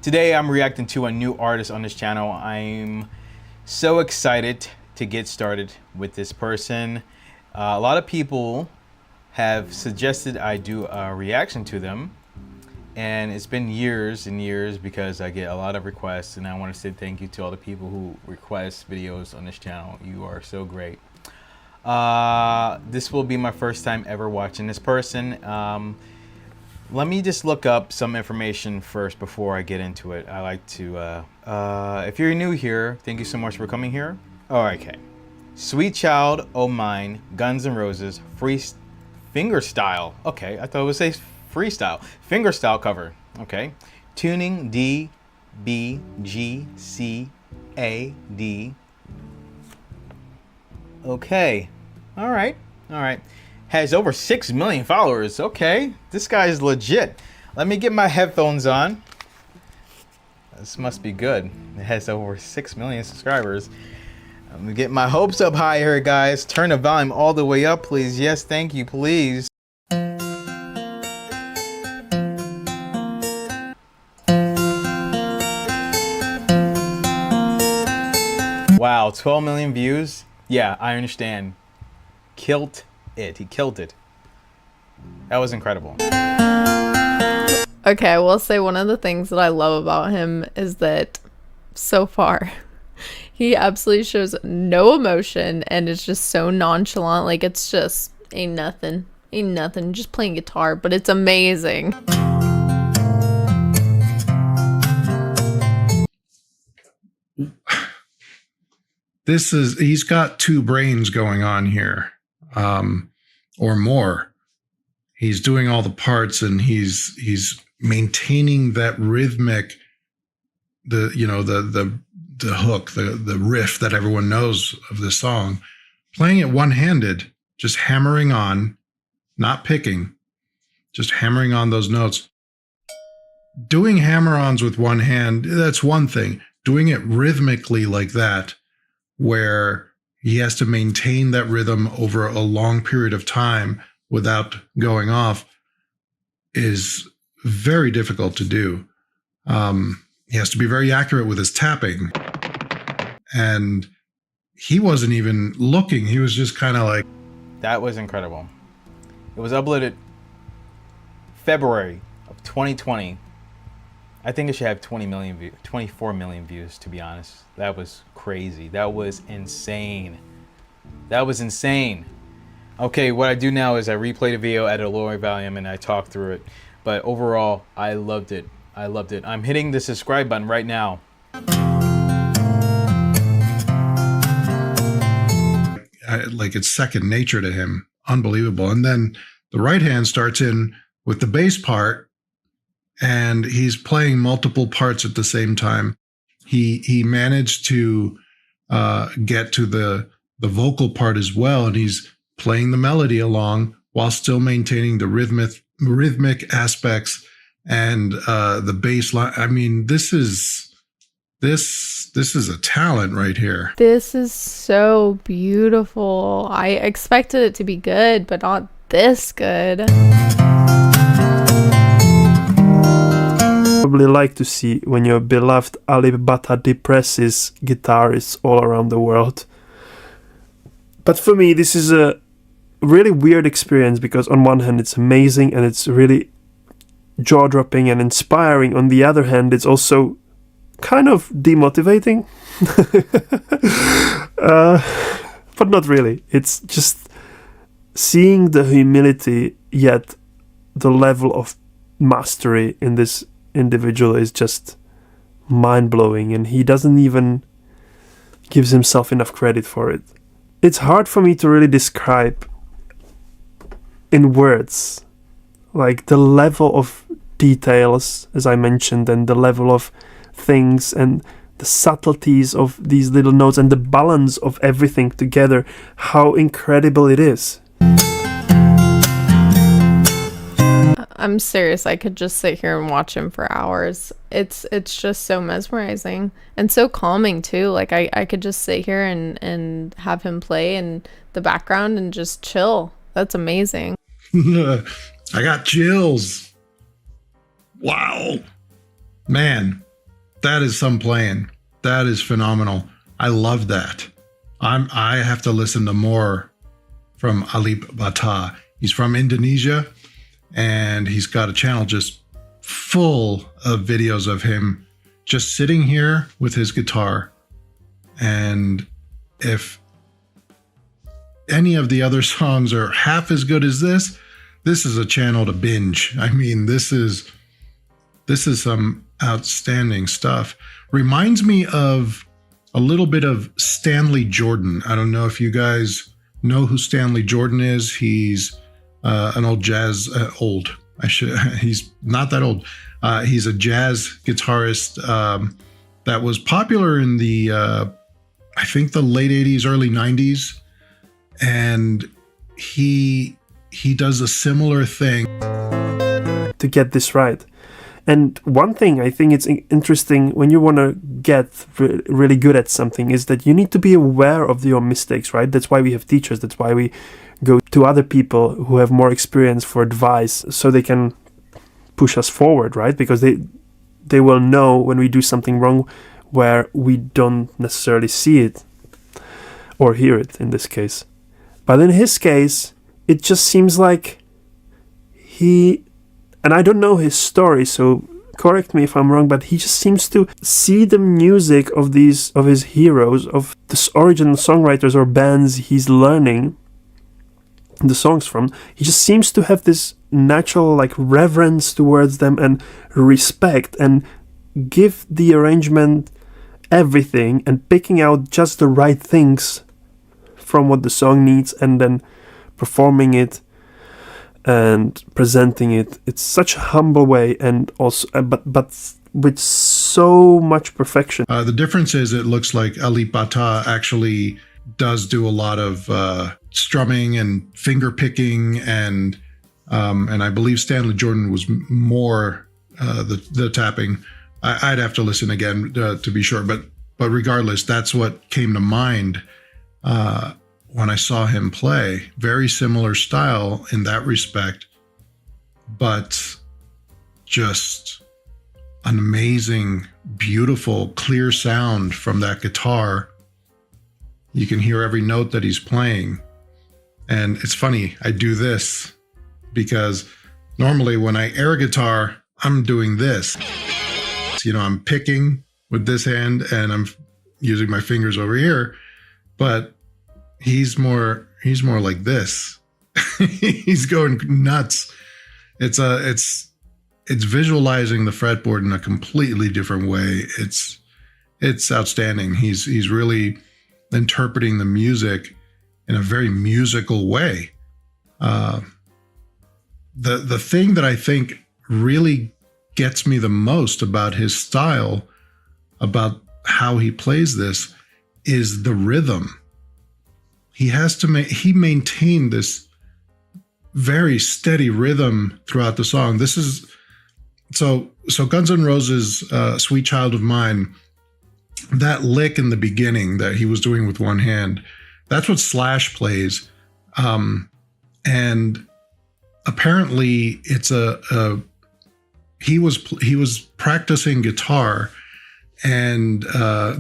Today I'm reacting to a new artist on this channel. I'm so excited to get started with this person. A lot of people have suggested I do a reaction to them, and it's been years and years because I get a lot of requests, and I want to say thank you to all the people who request videos on this channel. You are so great. This will be my first time ever watching this person. Let me just look up some information first before I get into it. I like to, if you're new here, thank you so much for coming here. Oh, okay. Sweet Child O' Mine, Guns N' Roses, Fingerstyle. Okay, I thought it would say freestyle. Fingerstyle cover. Okay. Tuning D, B, G, C, A, D. Okay. All right. All right. Has over 6 million followers. Okay, this guy is legit. Let me get my headphones on. This must be good. It has over 6 million subscribers. I'm gonna get my hopes up high here, guys. Turn the volume all the way up, please. Yes, thank you, please. Wow, 12 million views. Yeah, I understand. Killed it. He killed it. That was incredible. Okay, I will say one of the things that I love about him is that so far he absolutely shows no emotion and it's just so nonchalant. Like, it's just ain't nothing, just playing guitar, but it's amazing. He's got two brains going on here. Or more. He's doing all the parts, and he's maintaining that rhythmic, the hook, the riff that everyone knows of the song, playing it one-handed, just hammering on, not picking, just hammering on those notes. Doing hammer-ons with one hand, that's one thing. Doing it rhythmically like that, where he has to maintain that rhythm over a long period of time without going off, is very difficult to do. He has to be very accurate with his tapping. And he wasn't even looking. He was just kind of like... That was incredible. It was uploaded February of 2020. I think it should have 20 million views, 24 million views, to be honest. That was crazy. That was insane. That was insane. Okay, what I do now is I replay the video at a lower volume and I talk through it. But overall, I loved it. I loved it. I'm hitting the subscribe button right now. Like, it's second nature to him. Unbelievable. And then the right hand starts in with the bass part, and he's playing multiple parts at the same time. He managed to get to the vocal part as well, and he's playing the melody along while still maintaining the rhythmic aspects and the bass line. I mean, this is a talent right here. This is so beautiful. I expected it to be good, but not this good. Probably like to see when your beloved Alip depresses guitarists all around the world. But for me, this is a really weird experience because on one hand it's amazing and it's really jaw-dropping and inspiring. On the other hand, it's also kind of demotivating. But not really. It's just seeing the humility, yet the level of mastery in this individual is just mind-blowing, and he doesn't even gives himself enough credit for it. It's hard for me to really describe in words, like the level of details, as I mentioned, and the level of things and the subtleties of these little notes and the balance of everything together, how incredible it is. I'm serious. I could just sit here and watch him for hours. It's just so mesmerizing and so calming too. Like I could just sit here and have him play in the background and just chill. That's amazing. I got chills. Wow. Man, that is some playing. That is phenomenal. I love that. I have to listen to more from Alip Bata. He's from Indonesia, and he's got a channel just full of videos of him just sitting here with his guitar. And if any of the other songs are half as good as this is a channel to binge. I mean, this is some outstanding stuff. Reminds me of a little bit of Stanley Jordan. I don't know if you guys know who Stanley Jordan is. He's an old jazz, he's not that old. He's a jazz guitarist that was popular in the, I think the late 80s, early 90s. And he does a similar thing. To get this right. And one thing I think it's interesting when you want to get really good at something is that you need to be aware of your mistakes, right? That's why we have teachers. That's why we go to other people who have more experience for advice so they can push us forward, right? Because they will know when we do something wrong where we don't necessarily see it or hear it in this case. But in his case, it just seems like and I don't know his story, so correct me if I'm wrong, but he just seems to see the music of his heroes, of the original songwriters or bands he's learning the songs from. He just seems to have this natural like reverence towards them and respect, and give the arrangement everything and picking out just the right things from what the song needs and then performing it and presenting it. It's such a humble way, and also but with so much perfection. The difference is it looks like Alip Bata actually does do a lot of strumming and finger picking, and I believe Stanley Jordan was more the tapping. I'd have to listen again to be sure, but regardless, that's what came to mind when I saw him play. Very similar style in that respect, but just an amazing, beautiful, clear sound from that guitar. You can hear every note that he's playing. And it's funny, I do this because normally when I air guitar, I'm doing this. You know, I'm picking with this hand and I'm using my fingers over here, but he's more like this. He's going nuts. It's visualizing the fretboard in a completely different way. It's outstanding. He's really interpreting the music in a very musical way. The thing that I think really gets me the most about his style, about how he plays this, is the rhythm. He maintained this very steady rhythm throughout the song. This is so Guns N' Roses' "Sweet Child of Mine," that lick in the beginning that he was doing with one hand, that's what Slash plays, and apparently it's he was practicing guitar, and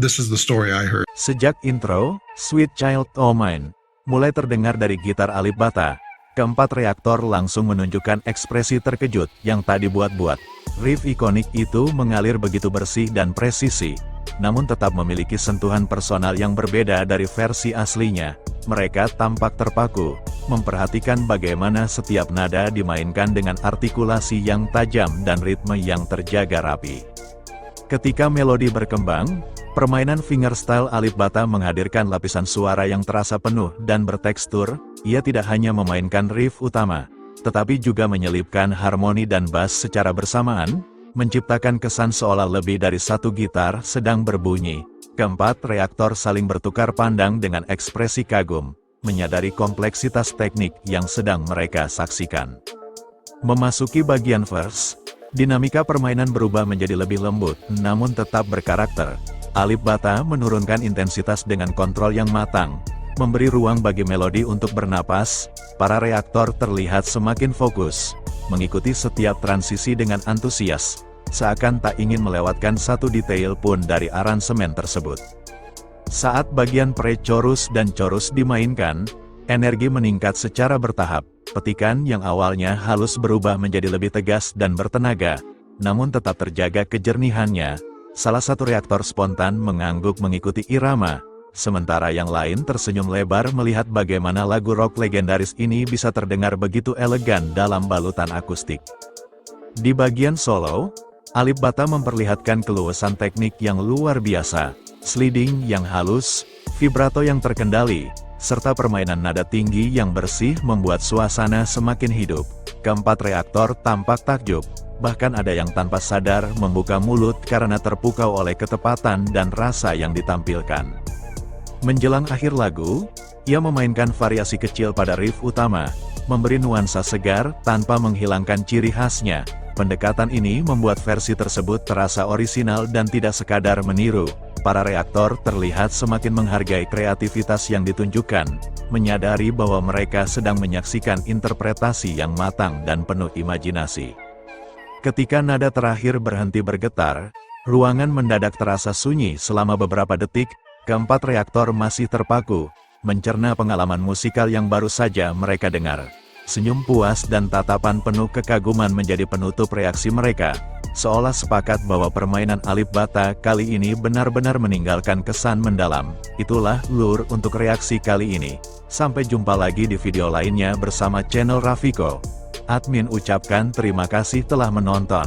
this is the story I heard. Sejak intro, Sweet Child O' Mine, mulai terdengar dari gitar Alip Bata, keempat reaktor langsung menunjukkan ekspresi terkejut yang tak dibuat-buat. Riff ikonik itu mengalir begitu bersih dan presisi, namun tetap memiliki sentuhan personal yang berbeda dari versi aslinya. Mereka tampak terpaku, memperhatikan bagaimana setiap nada dimainkan dengan artikulasi yang tajam dan ritme yang terjaga rapi. Ketika melodi berkembang, permainan fingerstyle Alip Bata menghadirkan lapisan suara yang terasa penuh dan bertekstur. Ia tidak hanya memainkan riff utama, tetapi juga menyelipkan harmoni dan bass secara bersamaan, menciptakan kesan seolah lebih dari satu gitar sedang berbunyi. Keempat reaktor saling bertukar pandang dengan ekspresi kagum, menyadari kompleksitas teknik yang sedang mereka saksikan. Memasuki bagian verse, dinamika permainan berubah menjadi lebih lembut, namun tetap berkarakter. Alip Bata menurunkan intensitas dengan kontrol yang matang, memberi ruang bagi melodi untuk bernapas. Para reaktor terlihat semakin fokus, mengikuti setiap transisi dengan antusias. seakan tak ingin melewatkan satu detail pun dari aransemen tersebut. Saat bagian pre-chorus dan chorus dimainkan, energi meningkat secara bertahap. Petikan yang awalnya halus berubah menjadi lebih tegas dan bertenaga, namun tetap terjaga kejernihannya. Salah satu reaktor spontan mengangguk mengikuti irama, sementara yang lain tersenyum lebar melihat bagaimana lagu rock legendaris ini bisa terdengar begitu elegan dalam balutan akustik. Di bagian solo, Alip Ba Ta memperlihatkan keluasan teknik yang luar biasa, sliding yang halus, vibrato yang terkendali, serta permainan nada tinggi yang bersih membuat suasana semakin hidup. Keempat reaktor tampak takjub, bahkan ada yang tanpa sadar membuka mulut karena terpukau oleh ketepatan dan rasa yang ditampilkan. Menjelang akhir lagu, ia memainkan variasi kecil pada riff utama, memberi nuansa segar tanpa menghilangkan ciri khasnya. Pendekatan ini membuat versi tersebut terasa orisinal dan tidak sekadar meniru. Para reaktor terlihat semakin menghargai kreativitas yang ditunjukkan, menyadari bahwa mereka sedang menyaksikan interpretasi yang matang dan penuh imajinasi. Ketika nada terakhir berhenti bergetar, ruangan mendadak terasa sunyi selama beberapa detik. Keempat reaktor masih terpaku, mencerna pengalaman musikal yang baru saja mereka dengar. Senyum puas dan tatapan penuh kekaguman menjadi penutup reaksi mereka, seolah sepakat bahwa permainan Alip Ba Ta kali ini benar-benar meninggalkan kesan mendalam. Itulah lur untuk reaksi kali ini. Sampai jumpa lagi di video lainnya bersama channel Rafiko. Admin ucapkan terima kasih telah menonton.